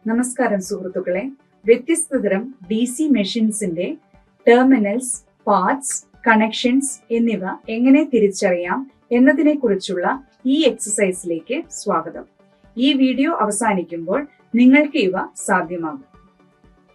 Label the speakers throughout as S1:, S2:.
S1: നമസ്കാരം സുഹൃത്തുക്കളെ. വ്യത്യസ്ത തരം DC മെഷീൻസിന്റെ ടെർമിനൽസ്, പാർട്സ്, കണക്ഷൻസ് എന്നിവ എങ്ങനെ തിരിച്ചറിയാം എന്നതിനെ കുറിച്ചുള്ള ഈ എക്സസൈസിലേക്ക് സ്വാഗതം. ഈ വീഡിയോ അവസാനിക്കുമ്പോൾ നിങ്ങൾക്ക് ഇവ സാധ്യമാകും.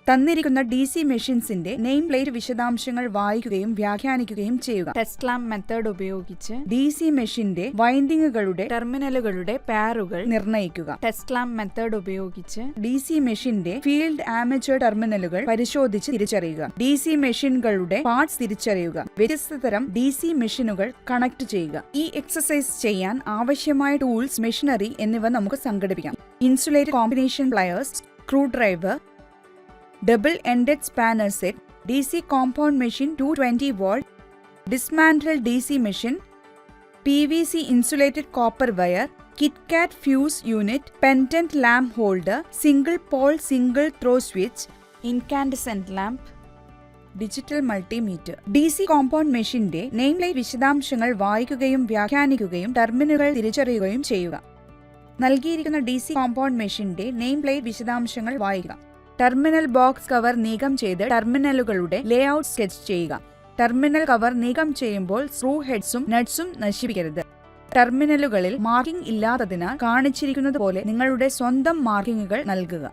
S2: തന്നിരിക്കുന്ന DC മെഷീൻസിന്റെ നെയിം പ്ലേറ്റ് വിശദാംശങ്ങൾ വായിക്കുകയും വ്യാഖ്യാനിക്കുകയും ചെയ്യുക.
S3: ടെസ്റ്റ് ലാമ്പ് മെത്തേഡ് ഉപയോഗിച്ച്
S2: DC മെഷീന്റെ വൈൻഡിങ്ങുകളുടെ
S3: ടെർമിനലുകളുടെ പാരുകൾ
S2: നിർണ്ണയിക്കുക.
S3: ടെസ്റ്റ് ലാമ്പ് മെത്തേഡ് ഉപയോഗിച്ച്
S2: DC മെഷീന്റെ ഫീൽഡ് ആമേച്ചർ ടെർമിനലുകൾ പരിശോധിച്ച് തിരിച്ചറിയുക. DC മെഷീനുകളുടെ പാർട്സ് തിരിച്ചറിയുക. വ്യത്യസ്ത തരം DC മെഷീനുകൾ കണക്ട് ചെയ്യുക. ഈ എക്സസൈസ് ചെയ്യാൻ ആവശ്യമായ ടൂൾസ്, മെഷീനറി എന്നിവ നമുക്ക് സംഘടിപ്പിക്കാം. Insulated combination pliers, screwdriver, double-ended spanner set, DC compound machine 220 volt, dismantled DC machine, PVC insulated copper wire, KitKat fuse unit, pendant lamp holder, single pole single throw switch,
S3: incandescent lamp,
S2: digital multimeter. DC compound മെഷീന്റെ name plate വിശദാംശങ്ങൾ വായിക്കുകയും വ്യാഖ്യാനിക്കുകയും ടെർമിനലുകൾ തിരിച്ചറിയുകയും ചെയ്യുക. നൽകിയിരിക്കുന്ന DC compound മെഷീന്റെ name plate വിശദാംശങ്ങൾ വായിക്കുക. ടെർമിനൽ ബോക്സ് കവർ നീക്കം ചെയ്ത് ടെർമിനലുകളുടെ ലേഔട്ട് സ്കെച്ച് ചെയ്യുക. ടെർമിനൽ കവർ നീക്കം ചെയ്യുമ്പോൾ സ്ക്രൂ ഹെഡ്സും നട്ട്സും നശിപ്പിക്കരുത്. ടെർമിനലുകളിൽ മാർക്കിംഗ് ഇല്ലാത്തതിനാൽ കാണിച്ചിരിക്കുന്നത് പോലെ നിങ്ങളുടെ സ്വന്തം മാർക്കിങ്ങുകൾ നൽകുക.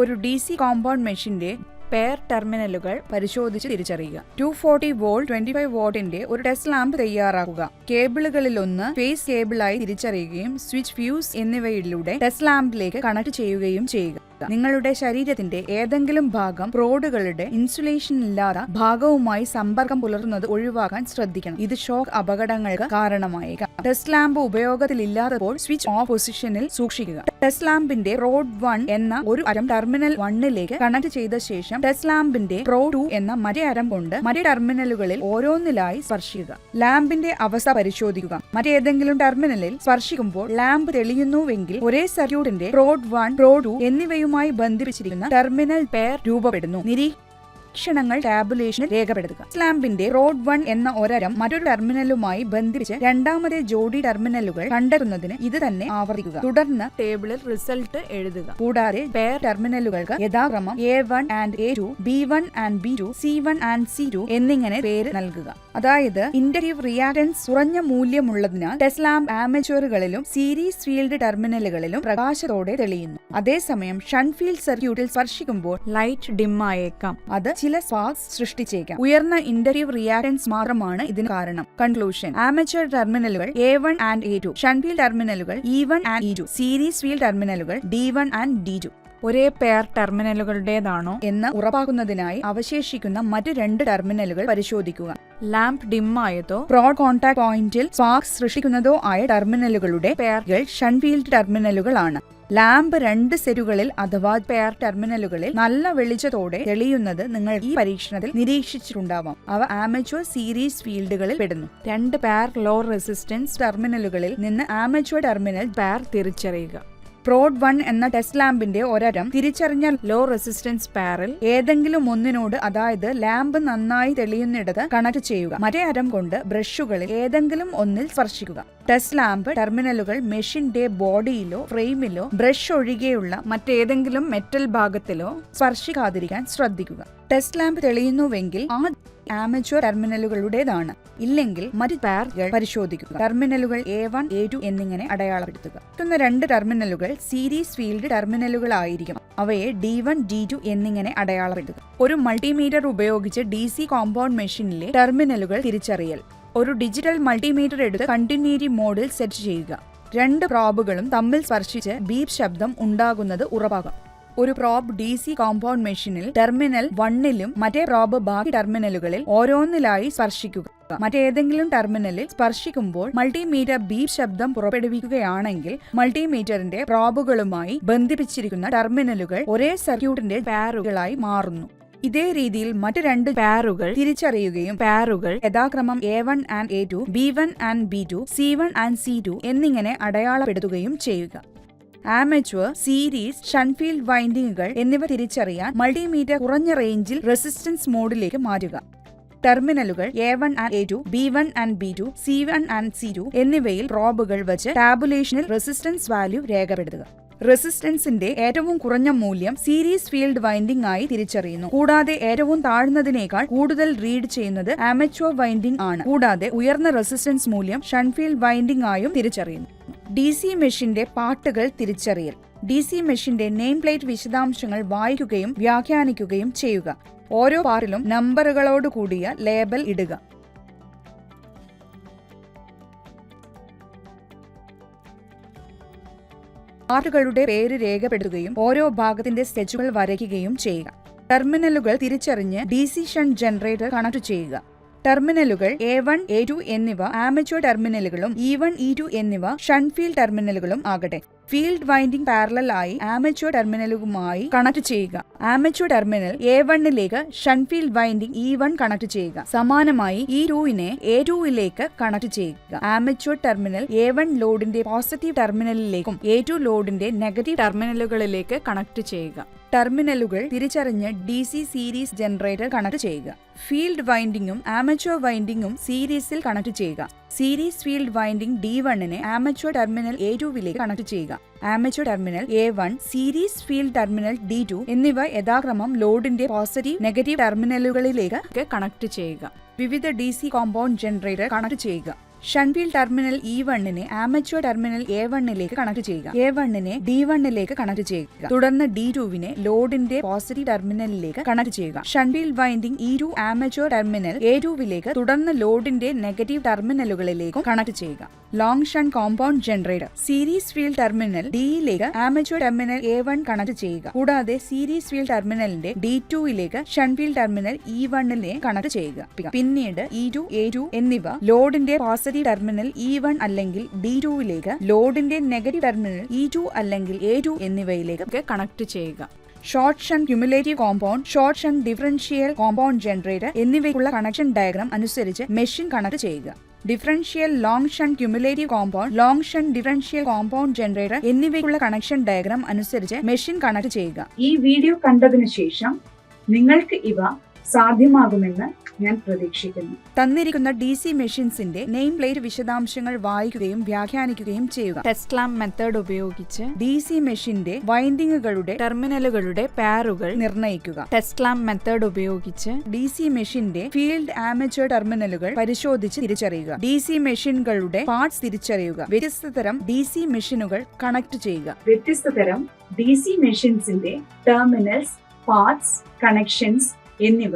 S2: ഒരു DC കോമ്പൗണ്ട് മെഷീന്റെ
S3: പെയർ ടെർമിനലുകൾ
S2: പരിശോധിച്ച് തിരിച്ചറിയുക. 240 വോൾട്ട് 25 വാട്ടിന്റെ ഒരു ടെസ്റ്റ് ലാമ്പ് തയ്യാറാക്കുക. കേബിളുകളിലൊന്ന് ഫേസ് കേബിളായി തിരിച്ചറിയുകയും സ്വിച്ച്, ഫ്യൂസ് എന്നിവയിലൂടെ ടെസ്റ്റ് ലാമ്പിലേക്ക് കണക്ട് ചെയ്യുകയും ചെയ്യുക. നിങ്ങളുടെ ശരീരത്തിന്റെ ഏതെങ്കിലും ഭാഗം റോഡുകളുടെ ഇൻസുലേഷൻ ഇല്ലാത്ത ഭാഗവുമായി സമ്പർക്കം പുലർത്തുന്നത് ഒഴിവാക്കാൻ ശ്രദ്ധിക്കണം. ഇത് ഷോക്ക് അപകടങ്ങൾക്ക് കാരണമായേക്കാം. ടെസ്റ്റ് ലാമ്പ് ഉപയോഗത്തിലില്ലാത്തപ്പോൾ സ്വിച്ച് ഓഫ് പൊസിഷനിൽ സൂക്ഷിക്കുക. ടെസ്റ്റ് ലാമ്പിന്റെ റോഡ് 1 എന്ന ഒരു അരം ടെർമിനൽ 1ലേക്ക് കണക്ട് ചെയ്ത ശേഷം ടെസ്റ്റ് ലാമ്പിന്റെ റോ 2 എന്ന മറ്റേ അരം കൊണ്ട് മറ്റേ ടെർമിനലുകളിൽ ഓരോന്നിലായി സ്പർശിക്കുക. ലാമ്പിന്റെ അവസ്ഥ പരിശോധിക്കുക. മറ്റേതെങ്കിലും ടെർമിനലിൽ സ്പർശിക്കുമ്പോൾ ലാമ്പ് തെളിയുന്നുവെങ്കിൽ ഒരേ സർക്യൂട്ടിന്റെ റോഡ് 1, റോ 2 എന്നിവയുമായി ബന്ധിപ്പിച്ചിരിക്കുന്ന ടെർമിനൽ പെയർ രൂപപ്പെടുന്നു. നിരീക്ഷണങ്ങൾ ടാബുലേഷനിൽ രേഖപ്പെടുത്തുക. ലാമ്പിന്റെ റോഡ് 1 എന്ന ഒരരം മറ്റൊരു ടെർമിനലുമായി ബന്ധിപ്പിച്ച് രണ്ടാമത്തെ ജോഡി ടെർമിനലുകൾ കണ്ടെത്തുന്നതിന് ഇത് തന്നെ ആവർത്തിക്കുക. തുടർന്ന്
S3: ടേബിളിൽ റിസൾട്ട് എഴുതുക.
S2: കൂടാതെ പെയർ ടെർമിനലുകൾക്ക് യഥാക്രമം A1 and A2, B1 and B2, C1 and C2 എന്നിങ്ങനെ പേര് നൽകുക. അതായത് ഇൻഡക്റ്റീവ് റിയാക്ടൻസ് കുറഞ്ഞ മൂല്യമുള്ളതിനാൽ ടെസ്റ്റ് ലാമ്പ് ആമേച്ചറുകളിലും സീരീസ് ഫീൽഡ് ടെർമിനലുകളിലും പ്രകാശത്തോടെ തെളിയുന്നു. അതേസമയം ഷണ്ട് ഫീൽഡ് സർക്യൂട്ടിൽ സ്പർശിക്കുമ്പോൾ
S3: ലൈറ്റ് ഡിം ആയേക്കാം.
S2: അത് ചില സ്പാർക്സ് സൃഷ്ടിച്ചേക്കാം. ഉയർന്ന ഇൻഡക്റ്റീവ് റിയാക്ടൻസ് മാത്രമാണ് ഇതിന് കാരണം. കൺക്ലൂഷൻ: ആമേച്ചർ ടെർമിനലുകൾ A1 and A2, shunt field ടെർമിനലുകൾ E1 and E2, series field ടെർമിനലുകൾ D1 and D2
S3: ഒരേ പെയർ ടെർമിനലുകളുടേതാണോ
S2: എന്ന് ഉറപ്പാക്കുന്നതിനായി അവശേഷിക്കുന്ന മറ്റ് 2 ടെർമിനലുകൾ പരിശോധിക്കുക.
S3: ലാമ്പ് ഡിം ആയതോ
S2: ബ്രോഡ് കോൺടാക്ട് പോയിന്റിൽ സ്പാർക്സ് സൃഷ്ടിക്കുന്നതോ ആയ ടെർമിനലുകളുടെ പെയറുകൾ ഷണ്ട് ഫീൽഡ് ടെർമിനലുകളാണ്. ലാമ്പ് 2 സെറ്റുകളിൽ അഥവാ പെയർ ടെർമിനലുകളിൽ നല്ല വെളിച്ചത്തോടെ തെളിയുന്നത് നിങ്ങൾ ഈ പരീക്ഷണത്തിൽ നിരീക്ഷിച്ചിട്ടുണ്ടാവാം. അവ ആമേച്വർ സീരീസ് ഫീൽഡുകളിൽ പെടുന്നു.
S3: 2 പെയർ ലോ റെസിസ്റ്റൻസ്
S2: ടെർമിനലുകളിൽ നിന്ന് ആമേച്വർ ടെർമിനൽ
S3: പെയർ തിരിച്ചറിയുക.
S2: റോഡ് 1 എന്ന ടെസ്റ്റ് ലാമ്പിന്റെ ഒരരം തിരിച്ചറിഞ്ഞ
S3: ലോ റെസിസ്റ്റൻസ് പെയറിൽ
S2: ഏതെങ്കിലും ഒന്നിനോട്, അതായത് ലാമ്പ് നന്നായി തെളിയുന്നിടത്ത് കണക്ട് ചെയ്യുക. മറ്റേ അരം കൊണ്ട് ബ്രഷുകളിൽ ഏതെങ്കിലും ഒന്നിൽ സ്പർശിക്കുക. ടെസ്റ്റ് ലാമ്പ് ടെർമിനലുകൾ മെഷീന്റെ ബോഡിയിലോ ഫ്രെയിമിലോ ബ്രഷ് ഒഴികെയുള്ള
S3: മറ്റേതെങ്കിലും മെറ്റൽ ഭാഗത്തിലോ
S2: സ്പർശിക്കാതിരിക്കാൻ ശ്രദ്ധിക്കുക. ടെസ്റ്റ് ലാമ്പ് തെളിയുന്നുവെങ്കിൽ ആ ആമേച്വർ ടെർമിനലുകളുടേതാണ്. ഇല്ലെങ്കിൽ മറ്റ് പെയറുകൾ പരിശോധിക്കുക. ടെർമിനലുകൾ A1, A2 എന്നിങ്ങനെ അടയാളപ്പെടുത്തുക. 2 ടെർമിനലുകൾ സീരീസ് ഫീൽഡ് ടെർമിനലുകളായിരിക്കും. അവയെ D1, D2 എന്നിങ്ങനെ അടയാളപ്പെടുത്തുക. ഒരു മൾട്ടിമീറ്റർ ഉപയോഗിച്ച് DC കോമ്പൗണ്ട് മെഷീനിലെ ടെർമിനലുകൾ തിരിച്ചറിയൽ. ഒരു ഡിജിറ്റൽ മൾട്ടിമീറ്റർ എടുത്ത് കണ്ടിന്യൂറ്റി മോഡിൽ സെറ്റ് ചെയ്യുക. 2 പ്രോബുകളും തമ്മിൽ സ്പർശിച്ച് ബീപ്പ് ശബ്ദം ഉണ്ടാകുന്നത് ഉറപ്പാക്കുക. ഒരു പ്രോബ് DC കോമ്പൗണ്ട് മെഷീനിൽ ടെർമിനൽ 1ലും മറ്റേ പ്രോബ് ബാക്കി ടെർമിനലുകളിൽ ഓരോന്നിലായി സ്പർശിക്കുക. മറ്റേതെങ്കിലും ടെർമിനലിൽ സ്പർശിക്കുമ്പോൾ മൾട്ടിമീറ്റർ ബീപ്പ് ശബ്ദം പുറപ്പെടുവിക്കുകയാണെങ്കിൽ മൾട്ടിമീറ്ററിന്റെ പ്രോബുകളുമായി ബന്ധിപ്പിച്ചിരിക്കുന്ന ടെർമിനലുകൾ ഒരേ സർക്യൂട്ടിന്റെ പെയറുകളായി മാറുന്നു. ഇതേ രീതിയിൽ മറ്റ് 2
S3: പെയറുകൾ
S2: തിരിച്ചറിയുകയും
S3: പെയറുകൾ
S2: യഥാക്രമം A1 and A2, B1 and B2, C1 and C2 എന്നിങ്ങനെ അടയാളപ്പെടുത്തുകയും ചെയ്യുക. ആമേച്വർ, സീരീസ്, ഷണ്ട് ഫീൽഡ് വൈൻഡിങ്ങുകൾ എന്നിവ തിരിച്ചറിയാൻ മൾട്ടിമീറ്റർ കുറഞ്ഞ റേഞ്ചിൽ റെസിസ്റ്റൻസ് മോഡിലേക്ക് മാറ്റുക. ടെർമിനലുകൾ A1 and A2, B1 and B2, C1 and C2 എന്നിവയിൽ പ്രോബുകൾ വച്ച് ടാബുലേഷനിൽ റെസിസ്റ്റൻസ് വാല്യൂ രേഖപ്പെടുത്തുക. റെസിസ്റ്റൻസിന്റെ ഏറ്റവും കുറഞ്ഞ മൂല്യം സീരീസ് ഫീൽഡ് വൈൻഡിംഗ് ആയി തിരിച്ചറിയുന്നു. കൂടാതെ ഏറ്റവും താഴ്ന്നതിനേക്കാൾ കൂടുതൽ റീഡ് ചെയ്യുന്നത് ആമച്വർ വൈൻഡിംഗ് ആണ്. കൂടാതെ ഉയർന്ന റെസിസ്റ്റൻസ് മൂല്യം ഷണ്ട് ഫീൽഡ് വൈൻഡിംഗ് ആയും തിരിച്ചറിയുന്നു. DC മെഷീന്റെ പാർട്ടുകൾ തിരിച്ചറിയൽ. DC മെഷീന്റെ നെയിം പ്ലേറ്റ് വിശദാംശങ്ങൾ വായിക്കുകയും വ്യാഖ്യാനിക്കുകയും ചെയ്യുക. ഓരോ പാർട്ടിലും നമ്പറുകളോട് കൂടിയ ലേബൽ ഇടുക. പാർട്ടുകളുടെ പേര് രേഖപ്പെടുത്തുകയും ഓരോ ഭാഗത്തിന്റെ സ്കെച്ചുകൾ വരയ്ക്കുകയും ചെയ്യുക. ടെർമിനലുകൾ തിരിച്ചറിഞ്ഞ് DC ഷണ്ട് ജനറേറ്റർ കണക്ട് ചെയ്യുക. ടെർമിനലുകൾ A1, A2 എന്നിവ ആമച്വർ ടെർമിനലുകളും E1, E2 എന്നിവ ഷണ്ട് ഫീൽഡ് ടെർമിനലുകളും ആകട്ടെ. ഫീൽഡ് വൈൻഡിംഗ് പാരലൽ ആയി ആമച്വർ ടെർമിനലുമായി കണക്ട് ചെയ്യുക. ആമച്വർ ടെർമിനൽ A1ലേക്ക് shunt field winding E1 connect ചെയ്യുക. സമാനമായി E2നെ A2ലേക്ക് കണക്ട് ചെയ്യുക. ആമച്വർ ടെർമിനൽ A1 ലോഡിന്റെ പോസിറ്റീവ് ടെർമിനലിലേക്കും A2 ലോഡിന്റെ നെഗറ്റീവ് ടെർമിനലുകളിലേക്ക് കണക്ട് ചെയ്യുക. ടെർമിനലുകൾ തിരിച്ചറിഞ്ഞ് DC സീരീസ് ജനറേറ്റർ കണക്ട് ചെയ്യുക. ഫീൽഡ് വൈൻഡിംഗും ആമച്വർ വൈൻഡിംഗും സീരീസിൽ കണക്ട് ചെയ്യുക. സീരീസ് ഫീൽഡ് വൈൻഡിംഗ് D1നെ ആമച്വർ ടെർമിനൽ A2വിലേക്ക് കണക്ട് ചെയ്യുക. Armature terminal A1, series field terminal D2 എന്നിവ യഥാക്രമം ലോഡിന്റെ പോസിറ്റീവ് നെഗറ്റീവ് ടെർമിനലുകളിലേക്ക് കണക്ട് ചെയ്യുക. വിവിധ DC കോമ്പൗണ്ട് ജനറേറ്റർ കണക്ട് ചെയ്യുക. ഷണ്ട് ഫീൽഡ് ടെർമിനൽ E1നെ ആമച്വർ ടെർമിനൽ A1ലേക്ക് കണക്ട് ചെയ്യുക. A1നെ D1ലേക്ക് കണക്ട് ചെയ്യുക. തുടർന്ന് D2വിനെ ലോഡിന്റെ പോസിറ്റീവ് ടെർമിനലിലേക്ക് കണക്ട് ചെയ്യുക. Shunt field winding E2 armature terminal A2വിലേക്ക് തുടർന്ന് ലോഡിന്റെ നെഗറ്റീവ് ടെർമിനലുകളിലേക്കും കണക്ട് ചെയ്യുക. Long shunt compound generator. Series field terminal Dയിലേക്ക് ആമച്വർ ടെർമിനൽ A1 കണക്ട് ചെയ്യുക. കൂടാതെ സീരീസ് ഫീൽഡ് ടെർമിനലിന്റെ D2യിലേക്ക് ഷണ്ട് ഫീൽഡ് ടെർമിനൽ E1നെ കണക്ട് ചെയ്യുക. പിന്നീട് E2, A2 എന്നിവ ലോഡിന്റെ പോസിറ്റീവ് ടെർമിനൽ E1 അല്ലെങ്കിൽ D2യിലേക്ക് ലോഡിന്റെ നെഗറ്റീവ് ടെർമിനൽ E2 അല്ലെങ്കിൽ A2 എന്നിവയിലേക്ക് കണക്ട് ചെയ്യുക. Short shunt cumulative compound, short shunt differential compound generator എന്നിവയ്ക്കുള്ള കണക്ഷൻ ഡയഗ്രാം അനുസരിച്ച് മെഷീൻ കണക്ട് ചെയ്യുക. Differential long shunt cumulative compound, long shunt differential compound generator എന്നിവയ്ക്കുള്ള connection diagram അനുസരിച്ച് മെഷീൻ കണക്ട് ചെയ്യുക.
S1: ഈ വീഡിയോ കണ്ടതിനു ശേഷം നിങ്ങൾക്ക് ഇവ സാധ്യമാകുമെന്ന് ഞാൻ പ്രതീക്ഷിക്കുന്നു.
S2: തന്നിരിക്കുന്ന DC മെഷീൻസിന്റെ നെയിം പ്ലേറ്റ് വിശദാംശങ്ങൾ വായിക്കുകയും വ്യാഖ്യാനിക്കുകയും ചെയ്യുക.
S3: ടെസ്റ്റ് ലാമ്പ് മെത്തേഡ് ഉപയോഗിച്ച്
S2: DC മെഷീന്റെ വൈൻഡിങ്ങുകളുടെ
S3: ടെർമിനലുകളുടെ പാരുകൾ
S2: നിർണ്ണയിക്കുക.
S3: ടെസ്റ്റ് ലാമ്പ് മെത്തേഡ് ഉപയോഗിച്ച്
S2: DC മെഷീന്റെ ഫീൽഡ് ആമച്വർ ടെർമിനലുകൾ പരിശോധിച്ച് തിരിച്ചറിയുക. DC മെഷീനുകളുടെ പാർട്സ് തിരിച്ചറിയുക. വ്യത്യസ്ത തരം DC മെഷീനുകൾ കണക്ട് ചെയ്യുക.
S1: വ്യത്യസ്ത തരം DC മെഷീൻസിന്റെ ടെർമിനൽസ്, പാർട്സ്, കണക്ഷൻസ് എന്നിവ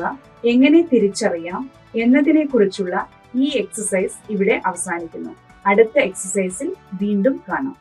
S1: എങ്ങനെ തിരിച്ചറിയാം എന്നതിനെ കുറിച്ചുള്ള ഈ എക്സസൈസ് ഇവിടെ അവസാനിക്കുന്നു. അടുത്ത എക്സസൈസിൽ വീണ്ടും കാണാം.